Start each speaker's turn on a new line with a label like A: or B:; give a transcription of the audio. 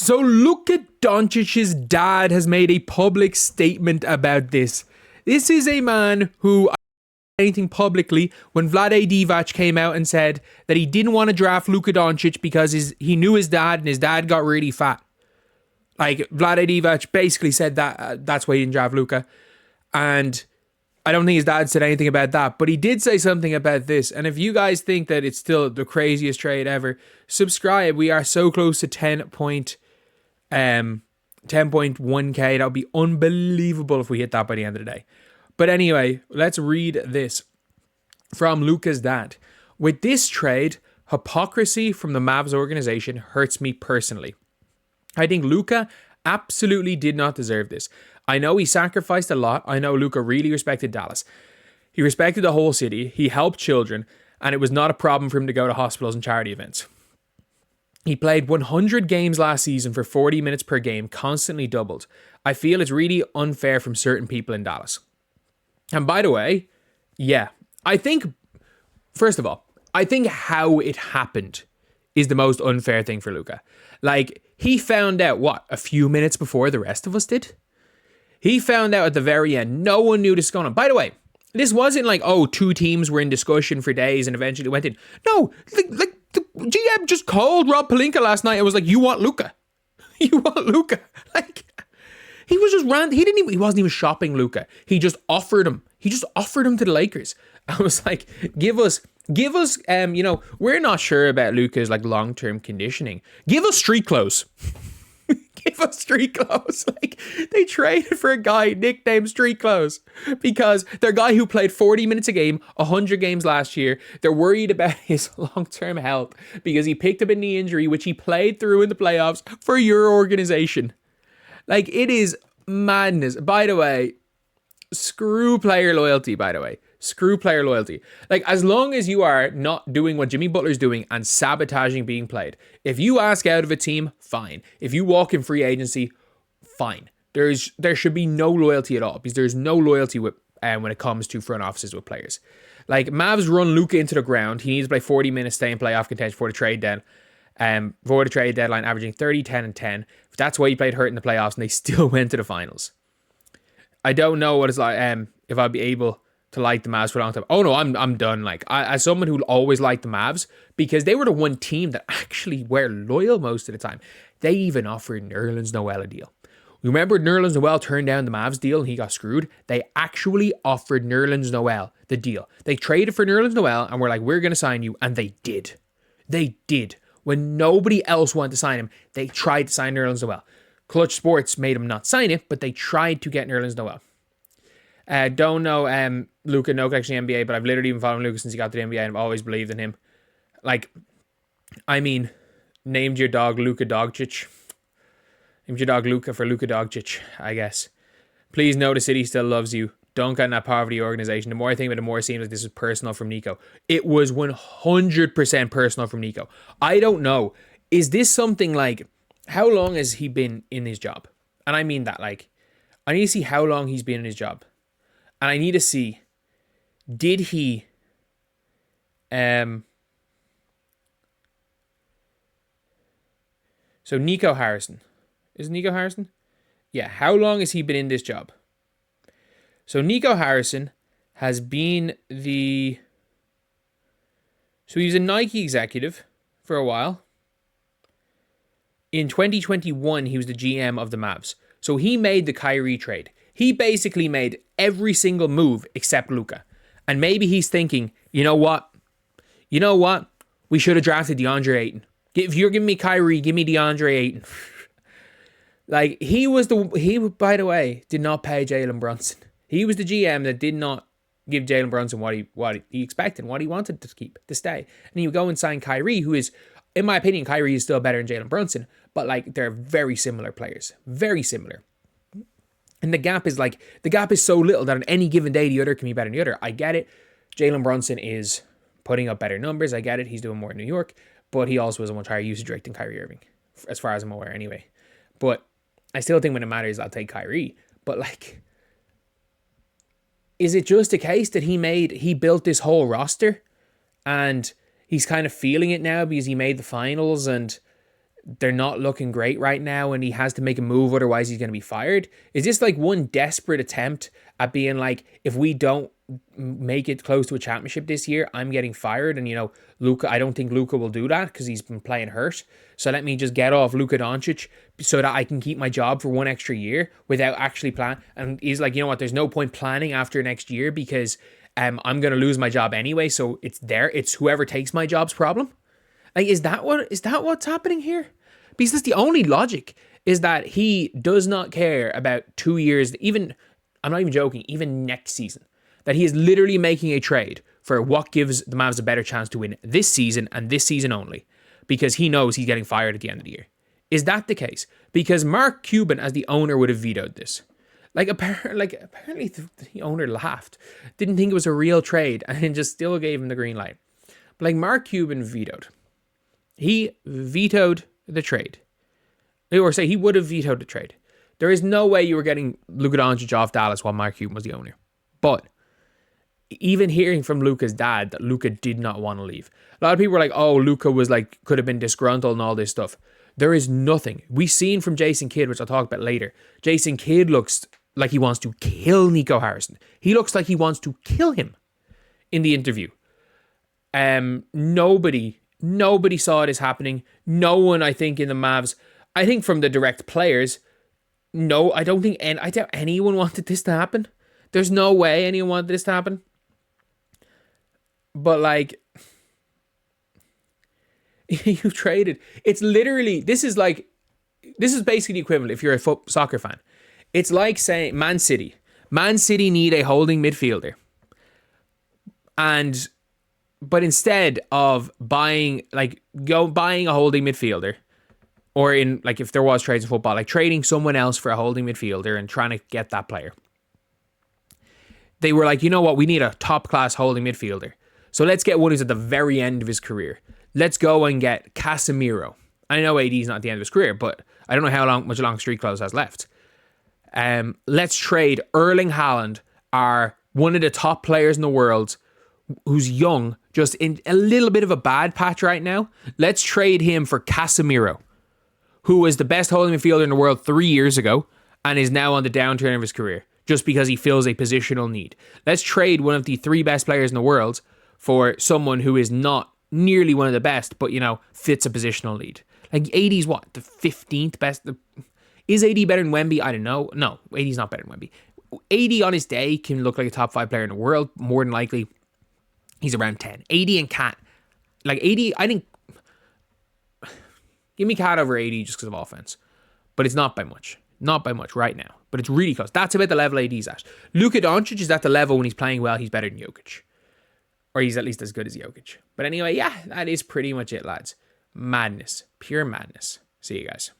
A: So Luka Doncic's dad has made a public statement about this. This is a man who anything publicly when Vlade Divac came out and said that he didn't want to draft Luka Doncic because he knew his dad and his dad got really fat. Like, Vlade Divac basically said that that's why he didn't draft Luka. And I don't think his dad said anything about that, but he did say something about this. And if you guys think that it's still the craziest trade ever, subscribe. We are so close to 10.1k. That would be unbelievable if we hit that by the end of the day. But anyway, let's read this from Luka's dad. With this trade, hypocrisy from the Mavs organization hurts me personally. I think Luka absolutely did not deserve this. I know he sacrificed a lot. I know Luka really respected Dallas. He respected the whole city. He helped children, and it was not a problem for him to go to hospitals and charity events. He played 100 games last season for 40 minutes per game, constantly doubled. I feel it's really unfair from certain people in Dallas. And by the way, yeah, I think, first of all, I think how it happened is the most unfair thing for Luka. Like, he found out, a few minutes before the rest of us did? He found out at the very end. No one knew this was going on. By the way, this wasn't like, two teams were in discussion for days and eventually went in. No, like the GM just called Rob Pelinka last night and was like, you want Luka? You want Luka? Like, he was just he wasn't even shopping Luka. He just offered him. He just offered him to the Lakers. I was like, give us, we're not sure about Luka's like long-term conditioning. Give us street clothes. Give us street clothes. Like, they traded for a guy nicknamed Street Clothes because their guy who played 40 minutes a game, 100 games last year, they're worried about his long-term health because he picked up a knee injury, which he played through in the playoffs for your organization. Like, it is madness. By the way, screw player loyalty, Screw player loyalty. Like, as long as you are not doing what Jimmy Butler's doing and sabotaging being played. If you ask out of a team, fine. If you walk in free agency, fine. There should be no loyalty at all because there's no loyalty with when it comes to front offices with players. Like, Mavs run Luka into the ground. He needs to play 40 minutes, stay in playoff contention before the trade deadline, averaging 30, 10, and 10. That's why he played hurt in the playoffs, and they still went to the finals. I don't know what it's like if I'll be able to like the Mavs for a long time. Oh no, I'm done. Like, as someone who always liked the Mavs, because they were the one team that actually were loyal most of the time. They even offered Nerlens Noel a deal. Remember Nerlens Noel turned down the Mavs deal and he got screwed? They actually offered Nerlens Noel the deal. They traded for Nerlens Noel and were like, we're going to sign you. And they did. They did. When nobody else wanted to sign him, they tried to sign Nerlens Noel. Clutch Sports made him not sign it, but they tried to get Nerlens Noel. Don't know Luka, no connection to the NBA, but I've literally been following Luka since he got to the NBA and I've always believed in him. Like, I mean, named your dog Luka Doncic. Named your dog Luka for Luka Doncic, I guess. Please know the city still loves you. Don't get in that poverty organization. The more I think about it, the more it seems like this is personal from Nico. It was 100% personal from Nico. I don't know. Is this something like, how long has he been in his job? And I mean that, like, I need to see how long he's been in his job. And I need to see, did he, so Nico Harrison. Is it Nico Harrison? Yeah, how long has he been in this job? So Nico Harrison has been so he was a Nike executive for a while. In 2021, he was the GM of the Mavs. So he made the Kyrie trade. He basically made every single move except Luka. And maybe he's thinking, you know what? We should have drafted DeAndre Ayton. If you're giving me Kyrie, give me DeAndre Ayton. Like, he, by the way, did not pay Jalen Brunson. He was the GM that did not give Jalen Brunson what he expected, what he wanted to stay. And you go and sign Kyrie, who is, in my opinion, Kyrie is still better than Jalen Brunson. But, like, they're very similar players. Very similar. And the gap is so little that on any given day, the other can be better than the other. I get it. Jalen Brunson is putting up better numbers. I get it. He's doing more in New York. But he also has a much higher usage rate than Kyrie Irving, as far as I'm aware anyway. But I still think when it matters, I'll take Kyrie. But, like, is it just a case that he built this whole roster and he's kind of feeling it now because he made the finals and they're not looking great right now and he has to make a move, otherwise he's going to be fired? Is this like one desperate attempt at being like, if we don't make it close to a championship this year, I'm getting fired? And, Luka, I don't think Luka will do that because he's been playing hurt. So let me just get off Luka Doncic so that I can keep my job for one extra year without actually planning. And he's like, you know what, there's no point planning after next year because I'm going to lose my job anyway. So it's whoever takes my job's problem. Like, is that what's happening here? Because that's the only logic, is that he does not care about 2 years, even, I'm not even joking, even next season. That he is literally making a trade for what gives the Mavs a better chance to win this season and this season only, because he knows he's getting fired at the end of the year. Is that the case? Because Mark Cuban, as the owner, would have vetoed this. Apparently the owner laughed, didn't think it was a real trade, and just still gave him the green light. But like, Mark Cuban vetoed. He vetoed the trade. Or say he would have vetoed the trade. There is no way you were getting Luka Doncic off Dallas while Mark Cuban was the owner. But even hearing from Luka's dad that Luka did not want to leave. A lot of people were like, oh, Luka was like, could have been disgruntled and all this stuff. There is nothing. We've seen from Jason Kidd, which I'll talk about later. Jason Kidd looks like he wants to kill Nico Harrison. He looks like he wants to kill him in the interview. Nobody saw this happening. No one, I think, in the Mavs, I think from the direct players, no, I doubt anyone wanted this to happen. There's no way anyone wanted this to happen. But like, you traded. It's literally, this is basically the equivalent if you're a soccer fan. It's like saying Man City need a holding midfielder. But instead of buying a holding midfielder, or in, like, if there was trades in football, like trading someone else for a holding midfielder and trying to get that player, they were like, you know what, we need a top class holding midfielder. So let's get one who's at the very end of his career. Let's go and get Casemiro. I know AD's not at the end of his career, but I don't know how much long street clause has left. Let's trade Erling Haaland, one of the top players in the world, who's young, just in a little bit of a bad patch right now. Let's trade him for Casemiro, who was the best holding midfielder in the world 3 years ago and is now on the downturn of his career just because he fills a positional need. Let's trade one of the 3 best players in the world for someone who is not nearly one of the best, but, fits a positional need. Like, AD's what? The 15th best? Is AD better than Wemby? I don't know. No, AD's not better than Wemby. AD on his day can look like a top 5 player in the world. More than likely, he's around 10. AD and Cat. Like, AD, I think, give me Cat over AD just because of offense. But it's not by much. Not by much right now. But it's really close. That's about the level AD's at. Luka Doncic is at the level when he's playing well, he's better than Jokic. Or he's at least as good as Jokic. But anyway, yeah, that is pretty much it, lads. Madness. Pure madness. See you guys.